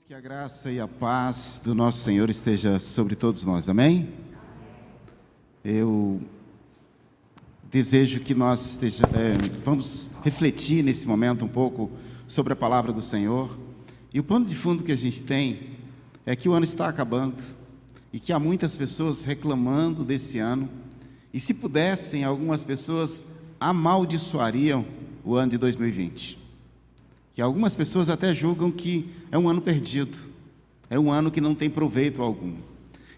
Que a graça e a paz do nosso Senhor esteja sobre todos nós, amém? Eu desejo que nós vamos refletir nesse momento um pouco sobre a palavra do Senhor. E o pano de fundo que a gente tem é que o ano está acabando e que há muitas pessoas reclamando desse ano. E se pudessem, algumas pessoas amaldiçoariam o ano de 2020. Que algumas pessoas até julgam que é um ano perdido, é um ano que não tem proveito algum.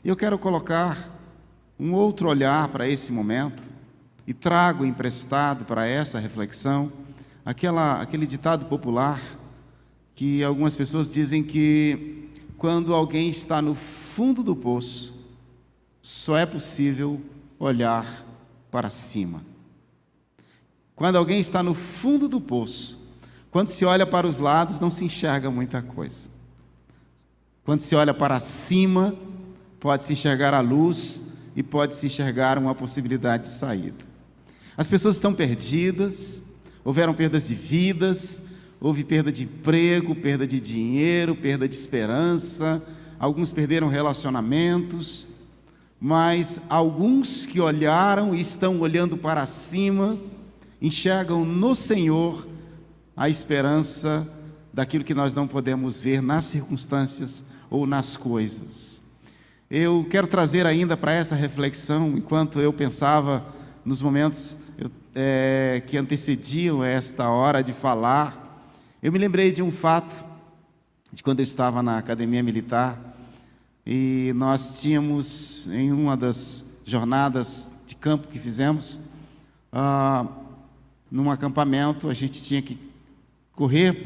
E eu quero colocar um outro olhar para esse momento e trago emprestado para essa reflexão aquele ditado popular que algumas pessoas dizem que quando alguém está no fundo do poço, só é possível olhar para cima. Quando alguém está no fundo do poço, quando se olha para os lados, não se enxerga muita coisa. Quando se olha para cima, pode-se enxergar a luz e pode-se enxergar uma possibilidade de saída. As pessoas estão perdidas, houveram perdas de vidas, houve perda de emprego, perda de dinheiro, perda de esperança, alguns perderam relacionamentos, mas alguns que olharam e estão olhando para cima, enxergam no Senhor a esperança daquilo que nós não podemos ver nas circunstâncias ou nas coisas. Eu quero trazer ainda para essa reflexão, enquanto eu pensava nos momentos que antecediam esta hora de falar, eu me lembrei de um fato, de quando eu estava na academia militar, e nós tínhamos, em uma das jornadas de campo que fizemos, num acampamento, a gente tinha que correr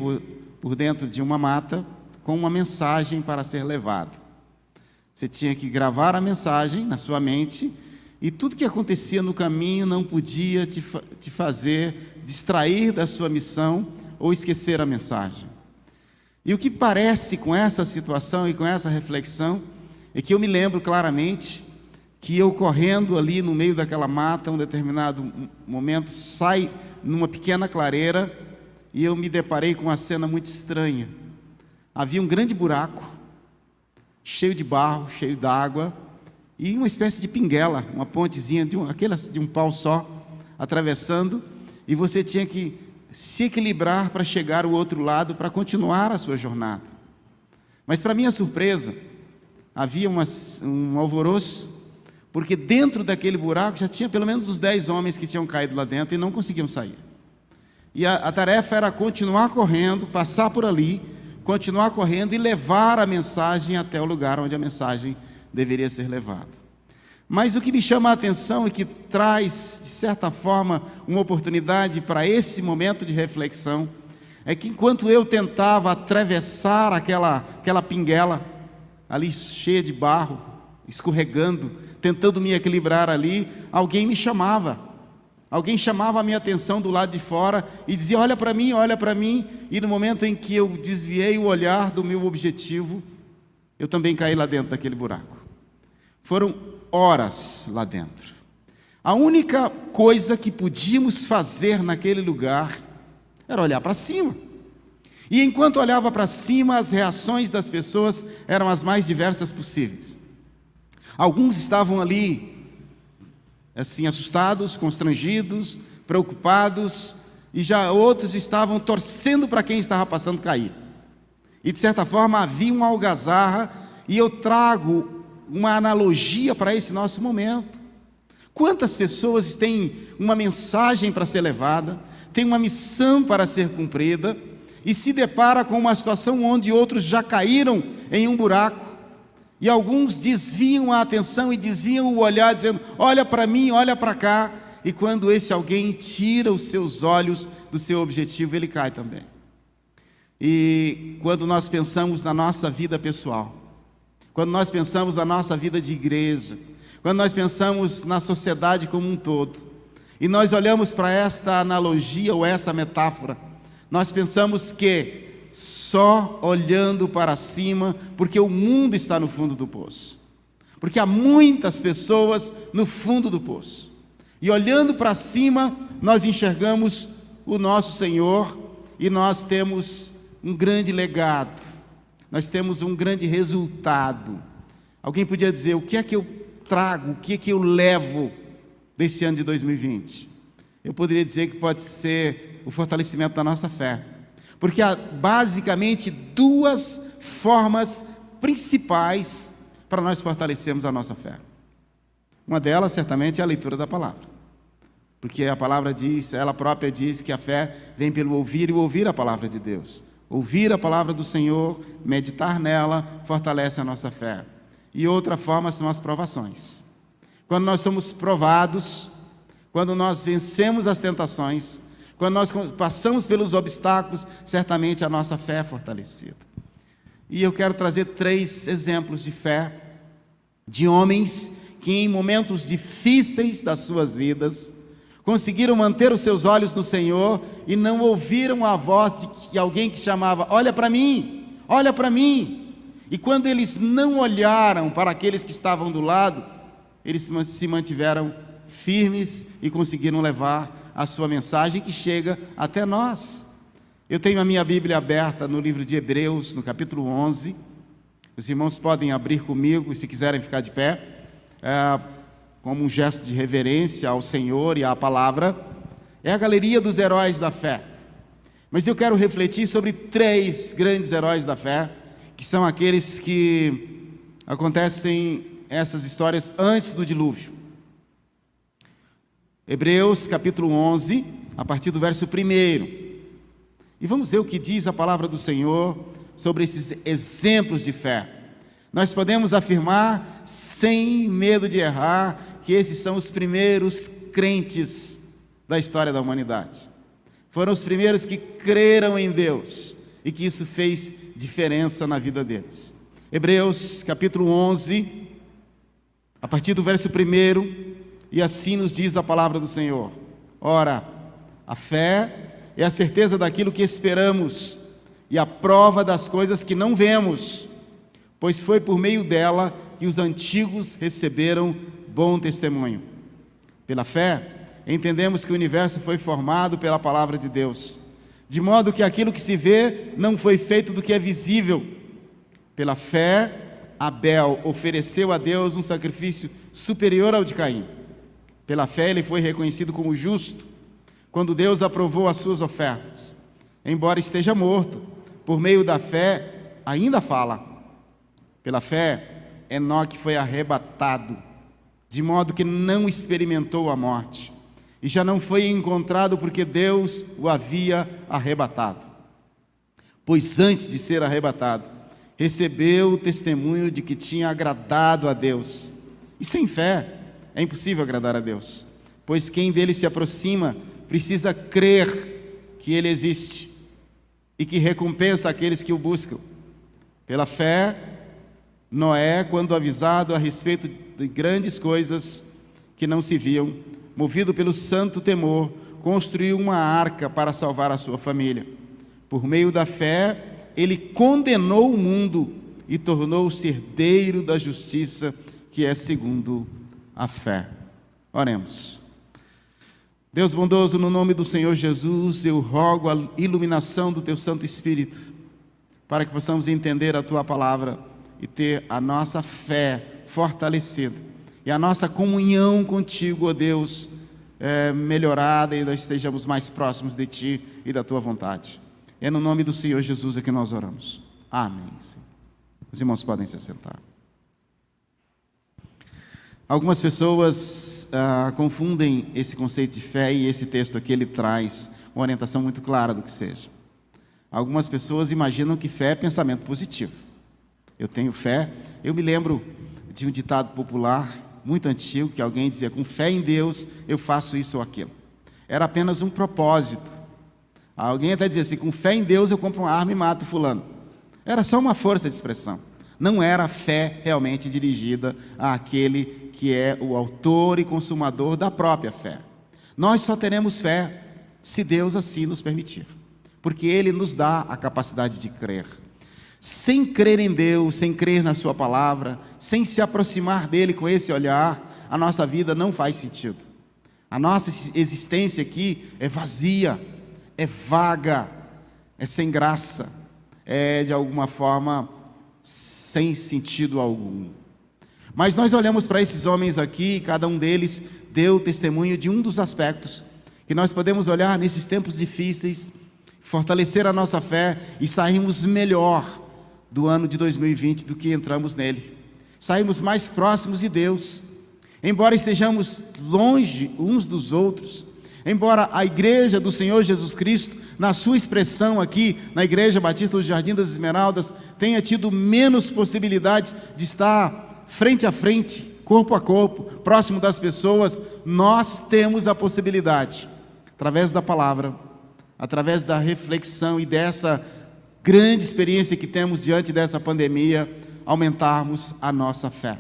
por dentro de uma mata com uma mensagem para ser levada. Você tinha que gravar a mensagem na sua mente e tudo que acontecia no caminho não podia te fazer distrair da sua missão ou esquecer a mensagem. E o que parece com essa situação e com essa reflexão é que eu me lembro claramente que eu correndo ali no meio daquela mata, um determinado momento, sai numa pequena clareira e eu me deparei com uma cena muito estranha. Havia um grande buraco, cheio de barro, cheio d'água, e uma espécie de pinguela, uma pontezinha de um pau só, atravessando, e você tinha que se equilibrar para chegar ao outro lado, para continuar a sua jornada. Mas, para minha surpresa, havia um alvoroço, porque dentro daquele buraco já tinha pelo menos uns 10 homens que tinham caído lá dentro e não conseguiam sair. E a tarefa era continuar correndo, passar por ali, continuar correndo e levar a mensagem até o lugar onde a mensagem deveria ser levada. Mas o que me chama a atenção e que traz, de certa forma, uma oportunidade para esse momento de reflexão, é que enquanto eu tentava atravessar aquela pinguela, ali cheia de barro, escorregando, tentando me equilibrar ali, alguém me chamava. Alguém chamava a minha atenção do lado de fora e dizia, olha para mim, e no momento em que eu desviei o olhar do meu objetivo, eu também caí lá dentro daquele buraco. Foram horas lá dentro. A única coisa que podíamos fazer naquele lugar era olhar para cima. E enquanto olhava para cima, as reações das pessoas eram as mais diversas possíveis. Alguns estavam ali, assim, assustados, constrangidos, preocupados, e já outros estavam torcendo para quem estava passando cair. E de certa forma havia uma algazarra, e eu trago uma analogia para esse nosso momento. Quantas pessoas têm uma mensagem para ser levada, têm uma missão para ser cumprida, e se depara com uma situação onde outros já caíram em um buraco, e alguns desviam a atenção e desviam o olhar, dizendo, olha para mim, olha para cá, e quando esse alguém tira os seus olhos do seu objetivo, ele cai também. E quando nós pensamos na nossa vida pessoal, quando nós pensamos na nossa vida de igreja, quando nós pensamos na sociedade como um todo, e nós olhamos para esta analogia ou essa metáfora, nós pensamos que só olhando para cima, porque o mundo está no fundo do poço, porque há muitas pessoas no fundo do poço, e olhando para cima, nós enxergamos o nosso Senhor, e nós temos um grande legado. nós temos um grande resultado. Alguém podia dizer, o que é que eu trago, o que é que eu levo desse ano de 2020? Eu poderia dizer que pode ser o fortalecimento da nossa fé. Porque há basicamente duas formas principais para nós fortalecermos a nossa fé. Uma delas, certamente, é a leitura da palavra. Porque a palavra diz, ela própria diz que a fé vem pelo ouvir e ouvir a palavra de Deus. Ouvir a palavra do Senhor, meditar nela, fortalece a nossa fé. E outra forma são as provações. Quando nós somos provados, quando nós vencemos as tentações, quando nós passamos pelos obstáculos, certamente a nossa fé é fortalecida. E eu quero trazer 3 exemplos de fé, de homens que em momentos difíceis das suas vidas, conseguiram manter os seus olhos no Senhor e não ouviram a voz de alguém que chamava, olha para mim, olha para mim. E quando eles não olharam para aqueles que estavam do lado, eles se mantiveram firmes e conseguiram levar a sua mensagem que chega até nós. Eu tenho a minha Bíblia aberta no livro de Hebreus, no capítulo 11. Os irmãos podem abrir comigo, e se quiserem ficar de pé, como um gesto de reverência ao Senhor e à palavra. É a galeria dos heróis da fé. Mas eu quero refletir sobre 3 grandes heróis da fé, que são aqueles que acontecem essas histórias antes do dilúvio. Hebreus capítulo 11, a partir do verso 1. E vamos ver o que diz a palavra do Senhor sobre esses exemplos de fé. Nós podemos afirmar, sem medo de errar, que esses são os primeiros crentes da história da humanidade. Foram os primeiros que creram em Deus e que isso fez diferença na vida deles. Hebreus capítulo 11, a partir do verso 1, e assim nos diz a palavra do Senhor. Ora, a fé é a certeza daquilo que esperamos e a prova das coisas que não vemos, pois foi por meio dela que os antigos receberam bom testemunho. Pela fé, entendemos que o universo foi formado pela palavra de Deus, de modo que aquilo que se vê não foi feito do que é visível. Pela fé, Abel ofereceu a Deus um sacrifício superior ao de Caim. Pela fé, ele foi reconhecido como justo, quando Deus aprovou as suas ofertas. Embora esteja morto, por meio da fé, ainda fala. Pela fé, Enoque foi arrebatado, de modo que não experimentou a morte, e já não foi encontrado porque Deus o havia arrebatado. Pois antes de ser arrebatado, recebeu o testemunho de que tinha agradado a Deus. E sem fé é impossível agradar a Deus, pois quem dele se aproxima precisa crer que ele existe e que recompensa aqueles que o buscam. Pela fé, Noé, quando avisado a respeito de grandes coisas que não se viam, movido pelo santo temor, construiu uma arca para salvar a sua família. Por meio da fé, ele condenou o mundo e tornou-se herdeiro da justiça, que é segundo a fé. Oremos. Deus bondoso, no nome do Senhor Jesus, eu rogo a iluminação do Teu Santo Espírito, para que possamos entender a Tua palavra e ter a nossa fé fortalecida, e a nossa comunhão contigo, ó Deus, melhorada, e nós estejamos mais próximos de Ti e da Tua vontade. É no nome do Senhor Jesus que nós oramos. Amém. Os irmãos podem se assentar. Algumas pessoas confundem esse conceito de fé, e esse texto aqui ele traz uma orientação muito clara do que seja. Algumas pessoas imaginam que fé é pensamento positivo. Eu tenho fé. Eu me lembro de um ditado popular muito antigo, que alguém dizia, com fé em Deus eu faço isso ou aquilo. Era apenas um propósito. Alguém até dizia assim, com fé em Deus eu compro uma arma e mato fulano. Era só uma força de expressão. Não era fé realmente dirigida àquele que é o autor e consumador da própria fé. Nós só teremos fé se Deus assim nos permitir, porque Ele nos dá a capacidade de crer. Sem crer em Deus, sem crer na Sua palavra, sem se aproximar dEle com esse olhar, a nossa vida não faz sentido. A nossa existência aqui é vazia, é vaga, é sem graça, é de alguma forma sem sentido algum. Mas nós olhamos para esses homens aqui, e cada um deles deu testemunho de um dos aspectos que nós podemos olhar nesses tempos difíceis, fortalecer a nossa fé e sairmos melhor do ano de 2020 do que entramos nele. Saímos mais próximos de Deus, embora estejamos longe uns dos outros, embora a igreja do Senhor Jesus Cristo, na sua expressão aqui, na Igreja Batista do Jardim das Esmeraldas, tenha tido menos possibilidade de estar frente a frente, corpo a corpo, próximo das pessoas, nós temos a possibilidade, através da palavra, através da reflexão e dessa grande experiência que temos diante dessa pandemia, aumentarmos a nossa fé,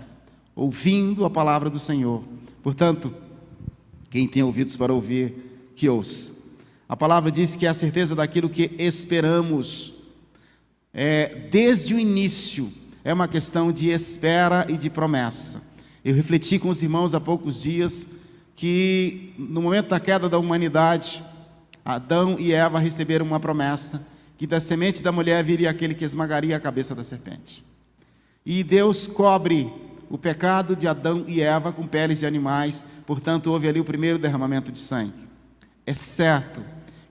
ouvindo a palavra do Senhor. Portanto, quem tem ouvidos para ouvir, que ouça. A palavra diz que é a certeza daquilo que esperamos. Desde o início, é uma questão de espera e de promessa. Eu refleti com os irmãos há poucos dias que no momento da queda da humanidade, Adão e Eva receberam uma promessa, que da semente da mulher viria aquele que esmagaria a cabeça da serpente. E Deus cobre o pecado de Adão e Eva com peles de animais, portanto houve ali o primeiro derramamento de sangue. É certo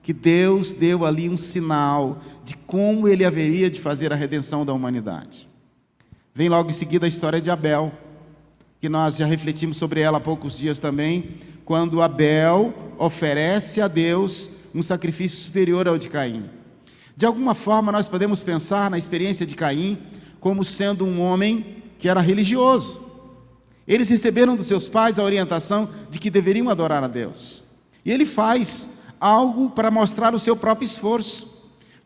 que Deus deu ali um sinal de como Ele haveria de fazer a redenção da humanidade. Vem logo em seguida a história de Abel, que nós já refletimos sobre ela há poucos dias também, quando Abel oferece a Deus um sacrifício superior ao de Caim. De alguma forma nós podemos pensar na experiência de Caim como sendo um homem que era religioso. Eles receberam dos seus pais a orientação de que deveriam adorar a Deus. E ele faz algo para mostrar o seu próprio esforço.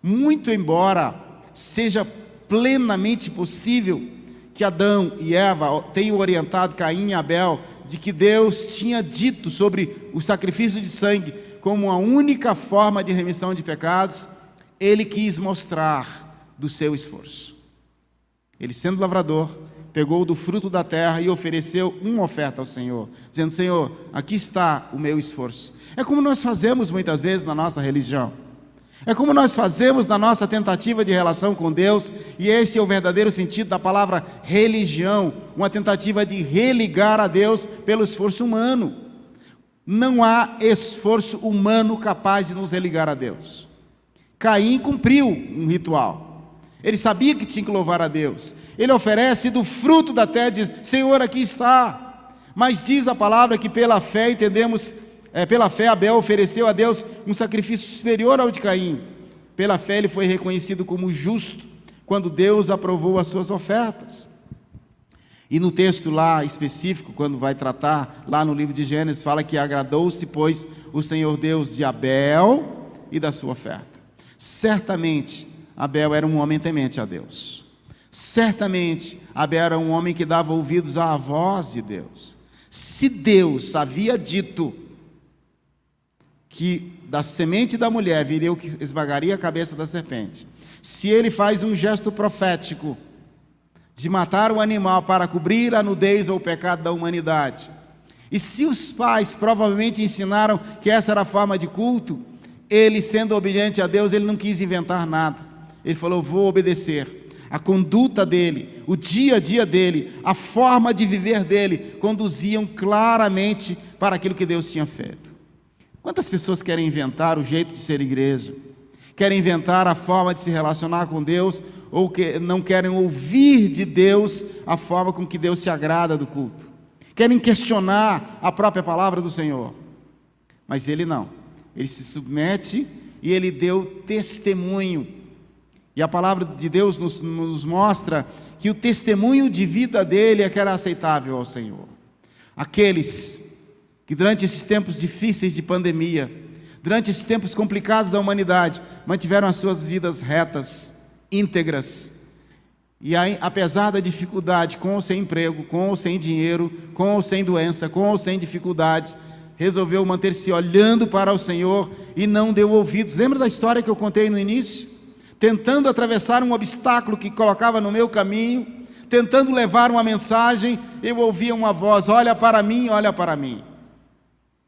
Muito embora seja plenamente possível que Adão e Eva tenham orientado Caim e Abel de que Deus tinha dito sobre o sacrifício de sangue como a única forma de remissão de pecados, ele quis mostrar do seu esforço. Ele, sendo lavrador, pegou do fruto da terra e ofereceu uma oferta ao Senhor, dizendo: Senhor, aqui está o meu esforço. É como nós fazemos muitas vezes na nossa religião. É como nós fazemos na nossa tentativa de relação com Deus, e esse é o verdadeiro sentido da palavra religião, uma tentativa de religar a Deus pelo esforço humano. Não há esforço humano capaz de nos religar a Deus. Caim cumpriu um ritual. Ele sabia que tinha que louvar a Deus. Ele oferece do fruto da terra, diz: Senhor, aqui está. Mas diz a palavra que pela fé entendemos, pela fé Abel ofereceu a Deus um sacrifício superior ao de Caim. Pela fé ele foi reconhecido como justo, quando Deus aprovou as suas ofertas. E no texto lá específico, quando vai tratar, lá no livro de Gênesis, fala que agradou-se, pois, o Senhor Deus de Abel e da sua oferta. Certamente, Abel era um homem temente a Deus. Certamente, Abel era um homem que dava ouvidos à voz de Deus. Se Deus havia dito que da semente da mulher viria o que esmagaria a cabeça da serpente, se ele faz um gesto profético de matar o animal para cobrir a nudez ou o pecado da humanidade, e se os pais provavelmente ensinaram que essa era a forma de culto, ele, sendo obediente a Deus, ele não quis inventar nada. Ele falou: vou obedecer. A conduta dele, o dia a dia dele, a forma de viver dele, conduziam claramente para aquilo que Deus tinha feito. Quantas pessoas querem inventar o jeito de ser igreja? Querem inventar a forma de se relacionar com Deus, ou que não querem ouvir de Deus a forma com que Deus se agrada do culto? Querem questionar a própria palavra do Senhor. Mas ele não. Ele se submete e ele deu testemunho. E a palavra de Deus nos mostra que o testemunho de vida dele é que era aceitável ao Senhor. Aqueles que durante esses tempos difíceis de pandemia, durante esses tempos complicados da humanidade, mantiveram as suas vidas retas, íntegras, e aí, apesar da dificuldade, com ou sem emprego, com ou sem dinheiro, com ou sem doença, com ou sem dificuldades, resolveu manter-se olhando para o Senhor e não deu ouvidos. Lembra da história que eu contei no início? Tentando atravessar um obstáculo que colocava no meu caminho, tentando levar uma mensagem, eu ouvia uma voz: olha para mim, olha para mim.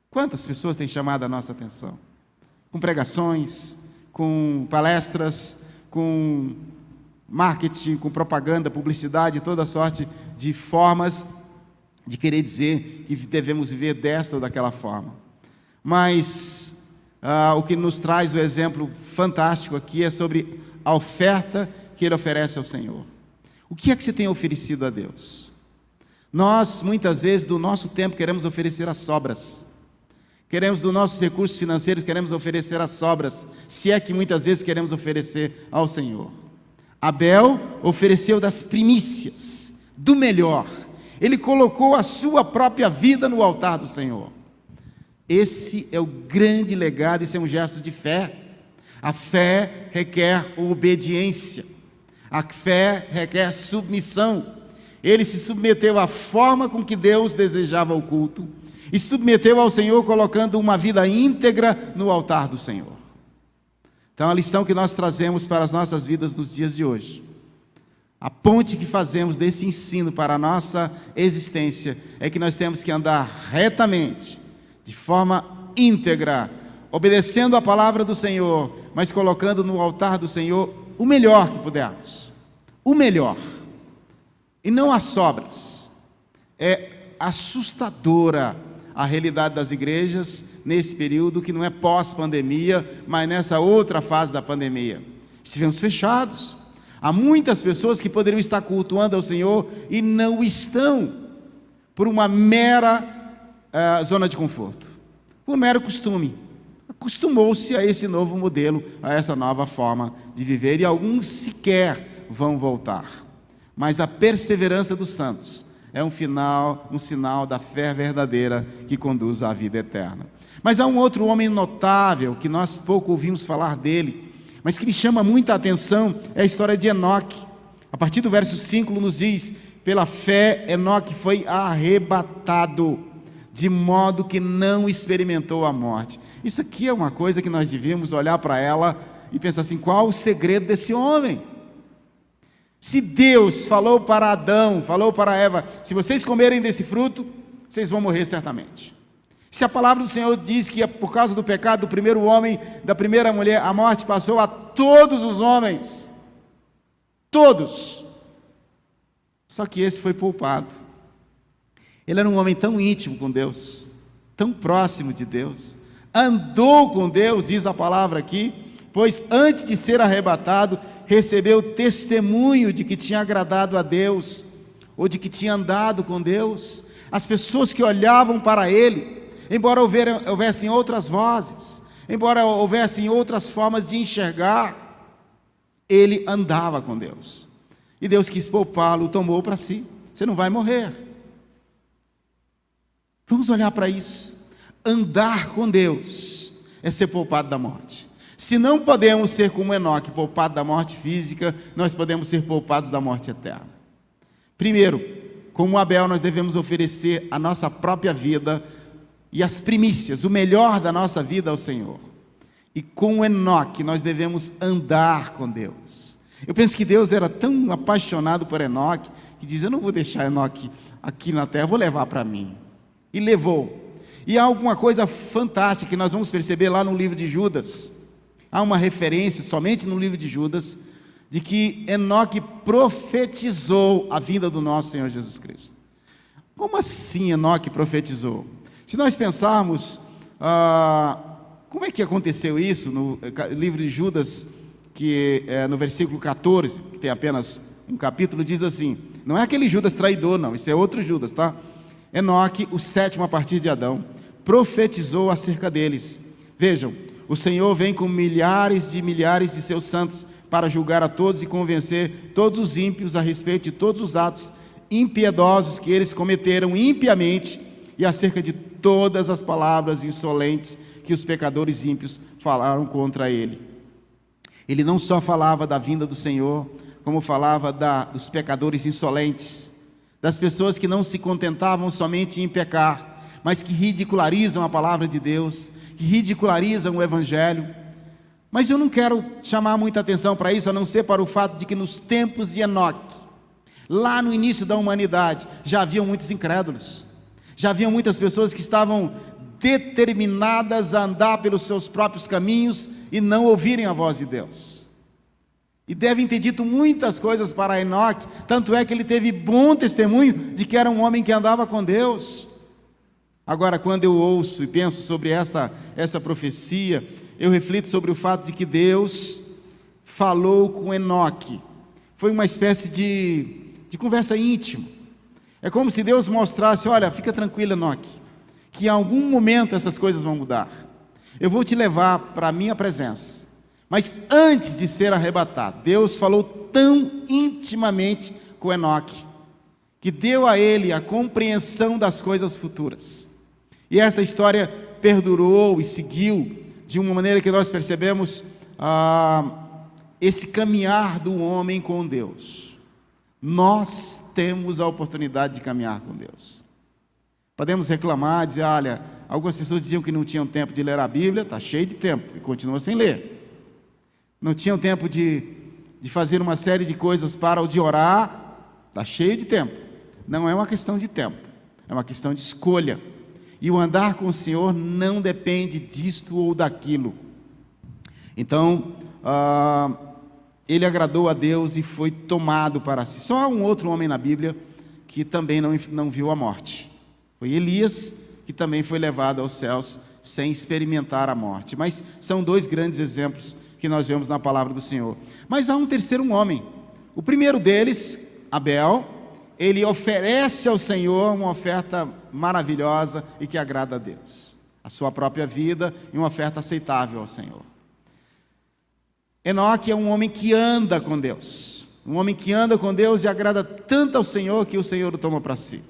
Quantas pessoas têm chamado a nossa atenção? Com pregações, com palestras, com marketing, com propaganda, publicidade, toda sorte de formas de querer dizer que devemos viver desta ou daquela forma. Mas o que nos traz o exemplo fantástico aqui é sobre a oferta que ele oferece ao Senhor. O que é que você tem oferecido a Deus? Nós, muitas vezes, do nosso tempo, queremos oferecer as sobras. Queremos, dos nossos recursos financeiros, queremos oferecer as sobras, se é que muitas vezes queremos oferecer ao Senhor. Abel ofereceu das primícias, do melhor. Ele colocou a sua própria vida no altar do Senhor. Esse é o grande legado, esse é um gesto de fé. A fé requer obediência. A fé requer submissão. Ele se submeteu à forma com que Deus desejava o culto e submeteu ao Senhor, colocando uma vida íntegra no altar do Senhor. Então, a lição que nós trazemos para as nossas vidas nos dias de hoje, a ponte que fazemos desse ensino para a nossa existência, é que nós temos que andar retamente, de forma íntegra, obedecendo a palavra do Senhor, mas colocando no altar do Senhor o melhor que pudermos, o melhor, e não as sobras. É assustadora a realidade das igrejas nesse período, que não é pós-pandemia, mas nessa outra fase da pandemia. Estivemos fechados. Há muitas pessoas que poderiam estar cultuando ao Senhor e não estão, por uma mera zona de conforto, por um mero costume. Acostumou-se a esse novo modelo, a essa nova forma de viver, e alguns sequer vão voltar. Mas a perseverança dos santos é um sinal da fé verdadeira que conduz à vida eterna. Mas há um outro homem notável, que nós pouco ouvimos falar dele, mas que me chama muita atenção, é a história de Enoque. A partir do verso 5 nos diz: pela fé Enoque foi arrebatado, de modo que não experimentou a morte. Isso aqui é uma coisa que nós devíamos olhar para ela e pensar assim: qual o segredo desse homem? Se Deus falou para Adão, falou para Eva: se vocês comerem desse fruto, vocês vão morrer certamente. Se a palavra do Senhor diz que por causa do pecado do primeiro homem, da primeira mulher, a morte passou a todos os homens, todos, só que esse foi poupado. Ele era um homem tão íntimo com Deus, tão próximo de Deus, andou com Deus, diz a palavra aqui, pois antes de ser arrebatado, recebeu testemunho de que tinha agradado a Deus, ou de que tinha andado com Deus. As pessoas que olhavam para ele, embora houvessem outras vozes, embora houvessem outras formas de enxergar, ele andava com Deus. E Deus quis poupá-lo, tomou para si. Você não vai morrer. Vamos olhar para isso. Andar com Deus é ser poupado da morte. Se não podemos ser como Enoque, poupado da morte física, nós podemos ser poupados da morte eterna. Primeiro, como Abel, nós devemos oferecer a nossa própria vida e as primícias, o melhor da nossa vida ao Senhor. E com Enoque, nós devemos andar com Deus. Eu penso que Deus era tão apaixonado por Enoque, que diz: eu não vou deixar Enoque aqui na terra, eu vou levar para mim. E levou. E há alguma coisa fantástica que nós vamos perceber lá no livro de Judas. Há uma referência, somente no livro de Judas, de que Enoque profetizou a vinda do nosso Senhor Jesus Cristo. Como assim Enoque profetizou? Se nós pensarmos, como é que aconteceu isso no livro de Judas, que no versículo 14, que tem apenas um capítulo, diz assim: não é aquele Judas traidor, não, isso é outro Judas, tá? Enoque, o sétimo a partir de Adão, profetizou acerca deles. Vejam, o Senhor vem com milhares de seus santos para julgar a todos e convencer todos os ímpios a respeito de todos os atos impiedosos que eles cometeram impiamente e acerca de todas as palavras insolentes que os pecadores ímpios falaram contra ele. Ele não só falava da vinda do Senhor, como falava dos pecadores insolentes, das pessoas que não se contentavam somente em pecar, mas que ridicularizam a palavra de Deus, que ridicularizam o Evangelho. Mas eu não quero chamar muita atenção para isso, a não ser para o fato de que nos tempos de Enoque, lá no início da humanidade, já haviam muitos incrédulos, já haviam muitas pessoas que estavam determinadas a andar pelos seus próprios caminhos e não ouvirem a voz de Deus. E devem ter dito muitas coisas para Enoque, tanto é que ele teve bom testemunho de que era um homem que andava com Deus. Agora, quando eu ouço e penso sobre essa profecia, eu reflito sobre o fato de que Deus falou com Enoque. Foi uma espécie de conversa íntima. É como se Deus mostrasse: olha, fica tranquilo, Enoque, que em algum momento essas coisas vão mudar. Eu vou te levar para a minha presença. Mas antes de ser arrebatado, Deus falou tão intimamente com Enoque, que deu a ele a compreensão das coisas futuras. E essa história perdurou e seguiu de uma maneira que nós percebemos esse caminhar do homem com Deus. Nós temos a oportunidade de caminhar com Deus. Podemos reclamar, dizer: olha, algumas pessoas diziam que não tinham tempo de ler a Bíblia, está cheio de tempo, e continua sem ler. Não tinham tempo de fazer uma série de coisas para o de orar, está cheio de tempo. Não é uma questão de tempo, é uma questão de escolha. E o andar com o Senhor não depende disto ou daquilo. Então, ele agradou a Deus e foi tomado para si. Só há um outro homem na Bíblia que também não viu a morte. Foi Elias, que também foi levado aos céus sem experimentar a morte. Mas são dois grandes exemplos que nós vemos na palavra do Senhor. Mas há um terceiro homem. O primeiro deles, Abel, ele oferece ao Senhor uma oferta maravilhosa e que agrada a Deus. A sua própria vida e uma oferta aceitável ao Senhor. Enoque é um homem que anda com Deus. Um homem que anda com Deus e agrada tanto ao Senhor que o Senhor o toma para si.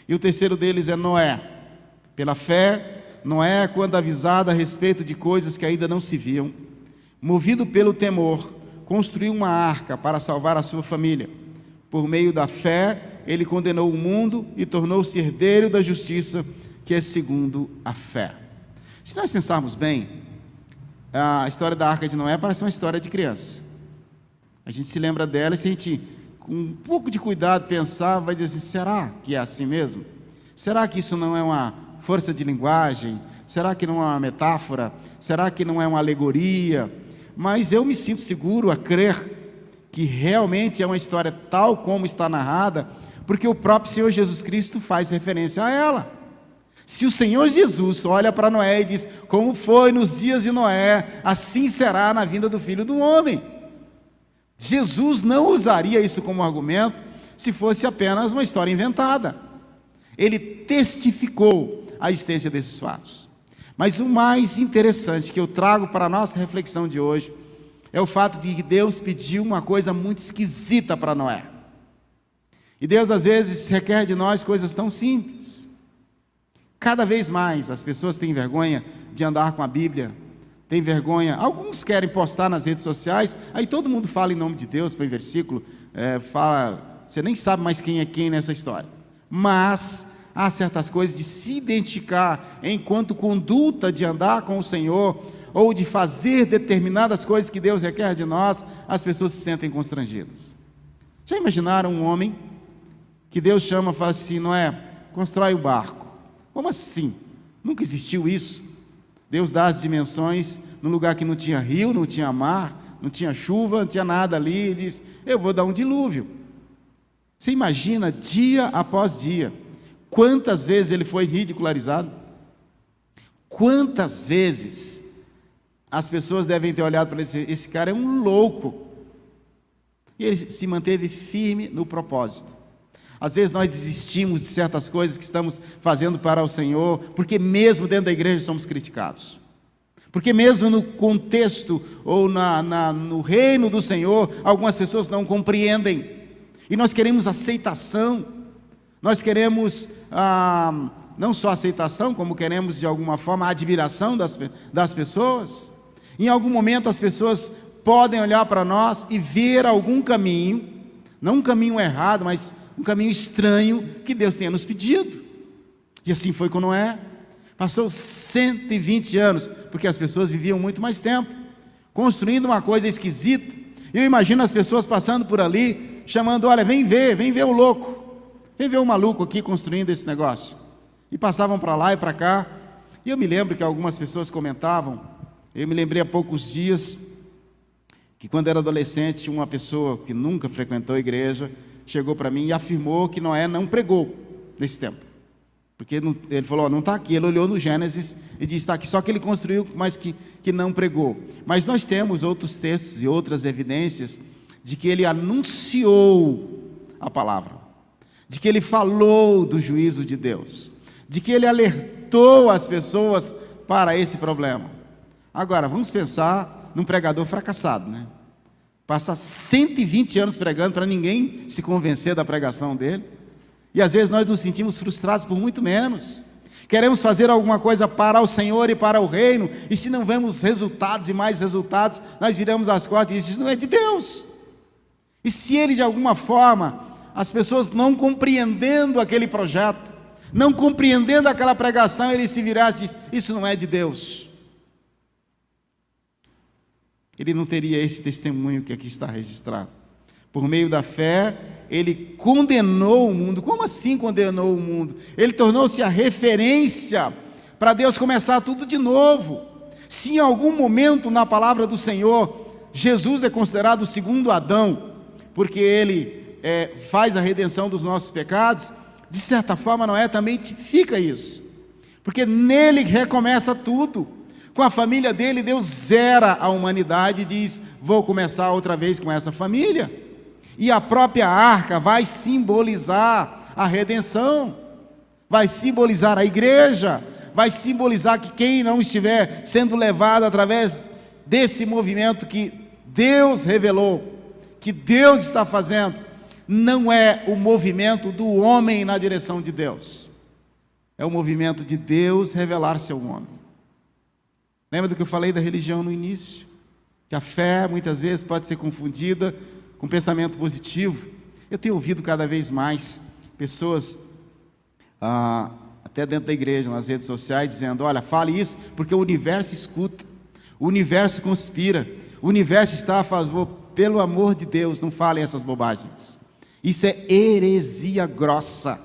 E o terceiro deles é Noé. Pela fé, Noé, quando avisado a respeito de coisas que ainda não se viam, movido pelo temor, construiu uma arca para salvar a sua família. Por meio da fé, ele condenou o mundo e tornou-se herdeiro da justiça, que é segundo a fé. Se nós pensarmos bem, a história da arca de Noé parece uma história de criança. A gente se lembra dela e se a gente, com um pouco de cuidado, pensar, vai dizer assim: será que é assim mesmo? Será que isso não é uma força de linguagem? Será que não é uma metáfora? Será que não é uma alegoria? Mas eu me sinto seguro a crer que realmente é uma história tal como está narrada, porque o próprio Senhor Jesus Cristo faz referência a ela. Se o Senhor Jesus olha para Noé e diz: como foi nos dias de Noé, assim será na vinda do Filho do Homem. Jesus não usaria isso como argumento se fosse apenas uma história inventada. Ele testificou a existência desses fatos. Mas o mais interessante que eu trago para a nossa reflexão de hoje é o fato de que Deus pediu uma coisa muito esquisita para Noé. E Deus às vezes requer de nós coisas tão simples. Cada vez mais as pessoas têm vergonha de andar com a Bíblia, têm vergonha, alguns querem postar nas redes sociais, aí todo mundo fala em nome de Deus, põe versículo, fala, você nem sabe mais quem é quem nessa história. Mas há certas coisas de se identificar enquanto conduta de andar com o Senhor, ou de fazer determinadas coisas que Deus requer de nós, as pessoas se sentem constrangidas. Já imaginaram um homem que Deus chama e fala assim: Noé, constrói o barco. Como assim? Nunca existiu isso. Deus dá as dimensões num lugar que não tinha rio, não tinha mar, não tinha chuva, não tinha nada ali. Ele diz: eu vou dar um dilúvio. Você imagina, dia após dia, quantas vezes ele foi ridicularizado? Quantas vezes as pessoas devem ter olhado para ele e dizer: esse cara é um louco. E ele se manteve firme no propósito. Às vezes nós desistimos de certas coisas que estamos fazendo para o Senhor, porque mesmo dentro da igreja somos criticados. Porque mesmo no contexto ou no reino do Senhor, algumas pessoas não compreendem. E nós queremos aceitação. Nós queremos não só aceitação, como queremos de alguma forma a admiração das pessoas. Em algum momento as pessoas podem olhar para nós e ver algum caminho, não um caminho errado, mas um caminho estranho que Deus tenha nos pedido. E assim foi com Noé. Passou 120 anos, porque as pessoas viviam muito mais tempo, construindo uma coisa esquisita. Eu imagino as pessoas passando por ali, chamando: olha, vem ver o louco, vem ver o maluco aqui construindo esse negócio. E passavam para lá e para cá. E eu me lembro que algumas pessoas comentavam, eu me lembrei há poucos dias, que quando era adolescente, uma pessoa que nunca frequentou a igreja, chegou para mim e afirmou que Noé não pregou nesse tempo. Porque ele falou, não está aqui, ele olhou no Gênesis e disse, está aqui, só que ele construiu, mas que não pregou. Mas nós temos outros textos e outras evidências de que ele anunciou a palavra, de que ele falou do juízo de Deus, de que ele alertou as pessoas para esse problema. Agora, vamos pensar num pregador fracassado, né? Passa 120 anos pregando para ninguém se convencer da pregação dele. E às vezes nós nos sentimos frustrados por muito menos. Queremos fazer alguma coisa para o Senhor e para o reino, e se não vemos resultados e mais resultados, nós viramos as costas e dizemos, isso não é de Deus. E se ele de alguma forma, as pessoas não compreendendo aquele projeto, não compreendendo aquela pregação, ele se virasse e diz, isso não é de Deus. Ele não teria esse testemunho que aqui está registrado. Por meio da fé, ele condenou o mundo. Como assim condenou o mundo? Ele tornou-se a referência para Deus começar tudo de novo. Se em algum momento na palavra do Senhor, Jesus é considerado o segundo Adão, porque ele faz a redenção dos nossos pecados, de certa forma Noé também tipifica isso, porque nele recomeça tudo. Com a família dele, Deus zera a humanidade e diz, vou começar outra vez com essa família. E a própria arca vai simbolizar a redenção, vai simbolizar a igreja, vai simbolizar que quem não estiver sendo levado através desse movimento que Deus revelou, que Deus está fazendo, não é o movimento do homem na direção de Deus, é o movimento de Deus revelar-se ao homem. Lembra do que eu falei da religião no início? Que a fé muitas vezes pode ser confundida com pensamento positivo. Eu tenho ouvido cada vez mais pessoas, até dentro da igreja, nas redes sociais, dizendo, olha, fale isso porque o universo escuta, o universo conspira, o universo está a favor. Pelo amor de Deus, não falem essas bobagens. Isso é heresia grossa.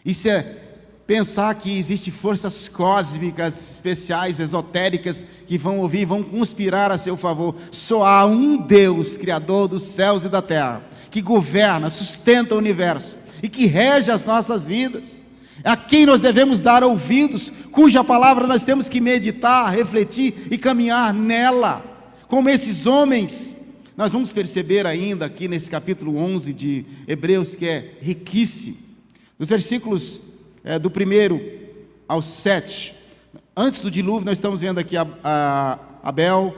Isso é pensar que existem forças cósmicas, especiais, esotéricas, que vão ouvir, vão conspirar a seu favor. Só há um Deus, Criador dos céus e da terra, que governa, sustenta o universo, e que rege as nossas vidas, a quem nós devemos dar ouvidos, cuja palavra nós temos que meditar, refletir e caminhar nela, como esses homens. Nós vamos perceber ainda aqui nesse capítulo 11 de Hebreus, que é riquíssimo, nos versículos do 1 ao 7, antes do dilúvio, nós estamos vendo aqui Abel,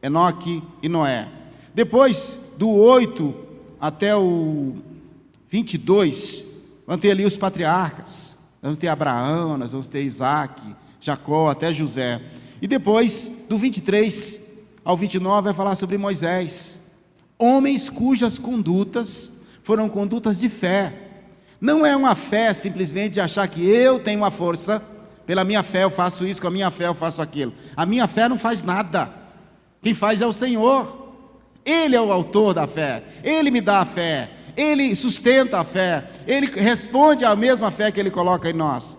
Enoque e Noé. Depois do 8 até o 22, vamos ter ali os patriarcas, vamos ter Abraão, nós vamos ter Isaac, Jacó, até José. E depois, do 23 ao 29, vai falar sobre Moisés, homens cujas condutas foram condutas de fé. Não é uma fé simplesmente de achar que eu tenho uma força, pela minha fé eu faço isso, com a minha fé eu faço aquilo. A minha fé não faz nada, quem faz é o Senhor. Ele é o autor da fé, Ele me dá a fé, Ele sustenta a fé, Ele responde à mesma fé que Ele coloca em nós.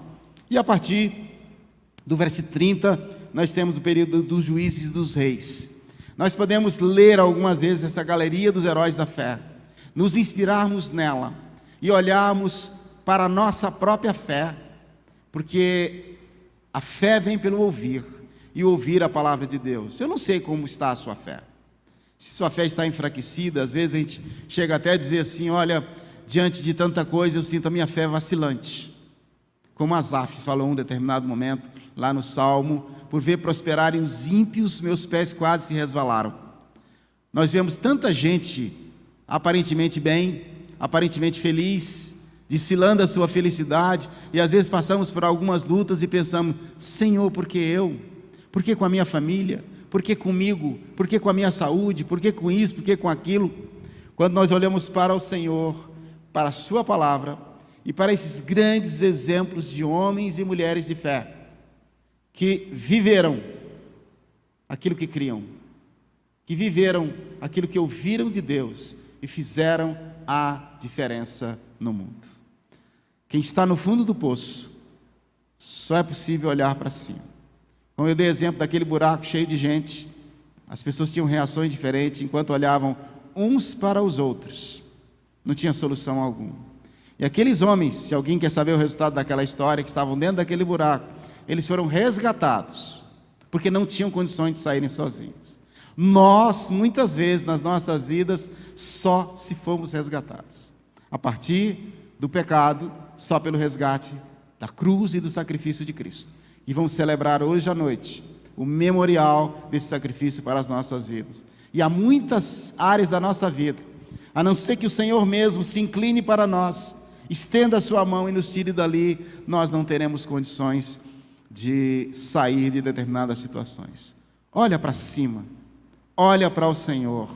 E a partir do verso 30, nós temos o período dos juízes e dos reis. Nós podemos ler algumas vezes essa galeria dos heróis da fé, nos inspirarmos nela, e olharmos para a nossa própria fé, porque a fé vem pelo ouvir, e ouvir a palavra de Deus. Eu não sei como está a sua fé, se sua fé está enfraquecida. Às vezes a gente chega até a dizer assim, olha, diante de tanta coisa eu sinto a minha fé vacilante, como Asaf falou em um determinado momento, lá no Salmo, por ver prosperarem os ímpios, meus pés quase se resvalaram. Nós vemos tanta gente aparentemente bem, aparentemente feliz, desfilando a sua felicidade, e às vezes passamos por algumas lutas e pensamos, Senhor, por que eu? Por que com a minha família? Por que comigo? Por que com a minha saúde? Por que com isso? Por que com aquilo? Quando nós olhamos para o Senhor, para a sua palavra, e para esses grandes exemplos de homens e mulheres de fé, que viveram aquilo que criam, que viveram aquilo que ouviram de Deus, e fizeram a diferença no mundo. Quem está no fundo do poço, só é possível olhar para cima. Como eu dei exemplo daquele buraco cheio de gente, As pessoas tinham reações diferentes enquanto olhavam uns para os outros. Não tinha solução alguma. E aqueles homens, se alguém quer saber o resultado daquela história, que estavam dentro daquele buraco, eles foram resgatados, porque não tinham condições de saírem sozinhos. Nós, muitas vezes, nas nossas vidas, só se fomos resgatados. A partir do pecado, só pelo resgate da cruz e do sacrifício de Cristo. E vamos celebrar hoje à noite o memorial desse sacrifício para as nossas vidas. E há muitas áreas da nossa vida, a não ser que o Senhor mesmo se incline para nós, estenda a sua mão e nos tire dali, nós não teremos condições de sair de determinadas situações. Olha para cima, olha para o Senhor,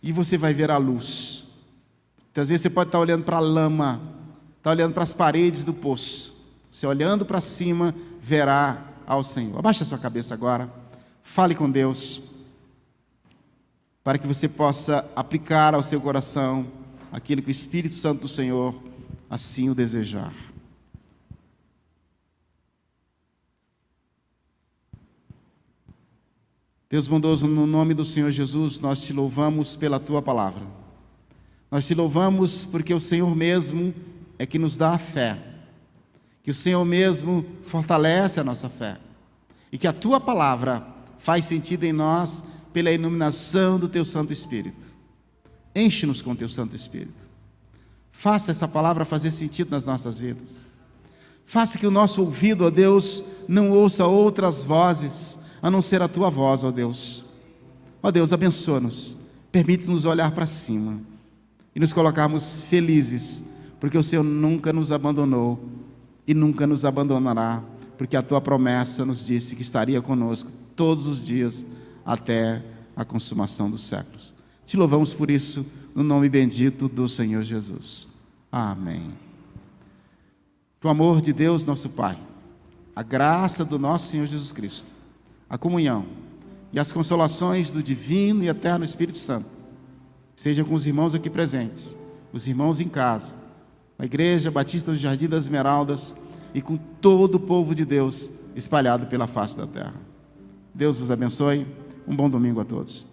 e você vai ver a luz. Muitas vezes você pode estar olhando para a lama, está olhando para as paredes do poço. Você olhando para cima, verá ao Senhor. Abaixe a sua cabeça agora, fale com Deus, para que você possa aplicar ao seu coração aquilo que o Espírito Santo do Senhor assim o desejar. Deus bondoso, no nome do Senhor Jesus, nós te louvamos pela tua palavra. Nós te louvamos porque o Senhor mesmo é que nos dá a fé, que o Senhor mesmo fortalece a nossa fé, e que a tua palavra faz sentido em nós pela iluminação do teu Santo Espírito. Enche-nos com teu Santo Espírito. Faça essa palavra fazer sentido nas nossas vidas. Faça que o nosso ouvido, ó Deus, não ouça outras vozes, a não ser a tua voz, ó Deus. Ó Deus, abençoa-nos, permite-nos olhar para cima e nos colocarmos felizes, porque o Senhor nunca nos abandonou e nunca nos abandonará, porque a tua promessa nos disse que estaria conosco todos os dias até a consumação dos séculos. Te louvamos por isso, no nome bendito do Senhor Jesus. Amém. Que o amor de Deus, nosso Pai, a graça do nosso Senhor Jesus Cristo, a comunhão e as consolações do divino e eterno Espírito Santo estejam com os irmãos aqui presentes, os irmãos em casa, a Igreja Batista do Jardim das Esmeraldas e com todo o povo de Deus espalhado pela face da terra. Deus vos abençoe. Um bom domingo a todos.